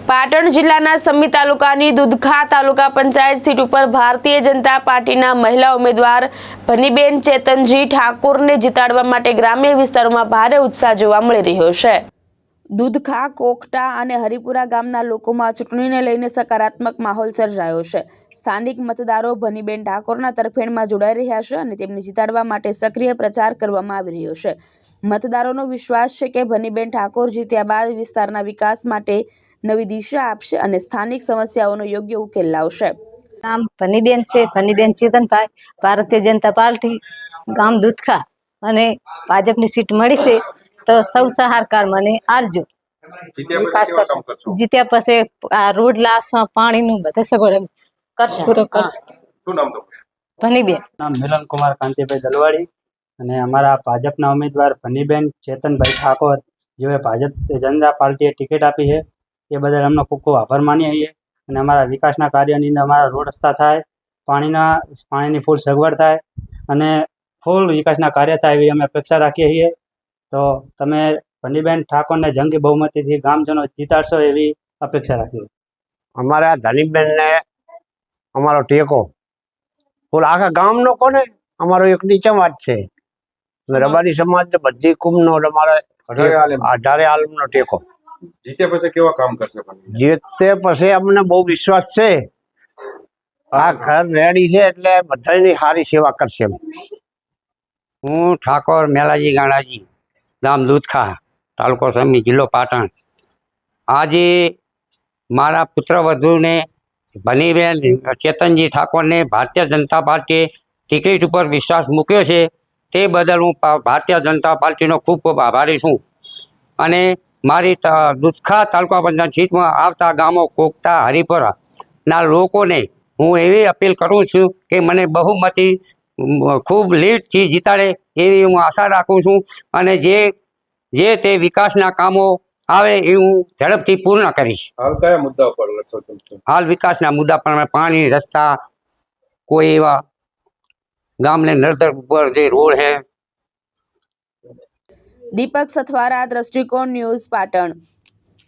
પાટણ જિલ્લાના સમી તાલુકાની દુધખા તાલુકા પંચાયત સીટ ઉપર ભારતીય જનતા પાર્ટીના મહિલા ઉમેદવાર ભનીબેન ચેતનજી ઠાકોરને જીતાડવા માટે ગ્રામ્ય વિસ્તારોમાં ભારે ઉત્સાહ જોવા મળી રહ્યો છે। દુધખા, કોકટા અને હરિપુરા ગામના લોકોમાં ચૂંટણીને લઈને સકારાત્મક માહોલ સર્જાયો છે। સ્થાનિક મતદારો ભનીબેન ઠાકોરના તરફેણમાં જોડાઈ રહ્યા છે અને તેમને જીતાડવા માટે સક્રિય પ્રચાર કરવામાં આવી રહ્યો છે। મતદારોનો વિશ્વાસ છે કે ભનીબેન ઠાકોર જીત્યા બાદ વિસ્તારના વિકાસ માટે નવી દિશા આપશે અને સ્થાનિક સમસ્યાઓનો યોગ્ય ઉકેલ લાવશે। નામ ભનીબેન છે, ભનીબેન ચેતનભાઈ, ભારતીય જનતા પાર્ટી, ગામ દુધખા અને ભાજપની સીટ મળી છે તો સૌ સહકાર મને આલજો। વિકાસ કરશે, જીત્યા પછી આ રોડ લાવશે, પાણીનું બધે સગવડ કરશે, પૂરો કરશે। શું નામ તમારું? ભનીબેન નામ મિલન કુમાર કાંતિભાઈ દલવાડી અને અમારા ભાજપના ઉમેદવાર ભનીબેન ચેતનભાઈ ઠાકોર જેઓએ ભારતીય જનતા પાર્ટીએ ટિકિટ આપી છે એ બદલ અમને ખૂબ ખૂબ આભાર માનીએ છીએ અને અમારા વિકાસના કાર્યની અંદર અમારા રોડ રસ્તા થાય, પાણીની ફૂલ સગવડ થાય અને ફૂલ વિકાસના કાર્ય થાય એવી અમે અપેક્ષા રાખીએ છીએ। તો તમે ભનીબેન ઠાકોરને જંગી બહુમતીથી ગામજનો જીતાડશો એવી અપેક્ષા રાખીએ। અમારા ધનીબેનને અમારો ટેકો ફૂલ આખા ગામનો કોને અમારો એક નીચે વાત છે। રબારી સમાજ બધી કુંભનો અમારે 18 આલમનો ટેકો। જીત્યા પછી કેવા કામ કરશે? જીતે પછી અમને બહુ વિશ્વાસ છે આ ઘર રેડી છે એટલે બધાની સારી સેવા કરશે। હું ઠાકોર મેલાજી ગાણાજી, ગામ દૂધખા, તાલુકો સમી, જિલ્લો પાટણ। આજે મારા પુત્રવધૂને ભનીબેન ચેતનજી ઠાકોરને ભારતીય જનતા પાર્ટીએ ટિકિટ ઉપર વિશ્વાસ મૂક્યો છે તે બદલ હું ભારતીય જનતા પાર્ટીનો ખૂબ ખૂબ આભારી છું અને મારી દુધખા તાલુકા પંચાયત સીટમાં આવતા ગામો કોકતા, હરિપુરાના લોકોને હું એવી અપીલ કરું છું કે મને બહુમતી ખૂબ લીડથી જીતાડે એવી હું આશા રાખું છું અને જે તે વિકાસના કામો આવે એ હું ઝડપથી પૂર્ણ કરીશ। હાલ કયા મુદ્દા પર લખો છો? હાલ વિકાસના મુદ્દા પર પાણી, રસ્તા, કોઈ એવા ગામને નર્તર ઉપર જે રોડ है। દીપક સથવારા, દ્રષ્ટિકોણ ન્યૂઝ, પાટણ।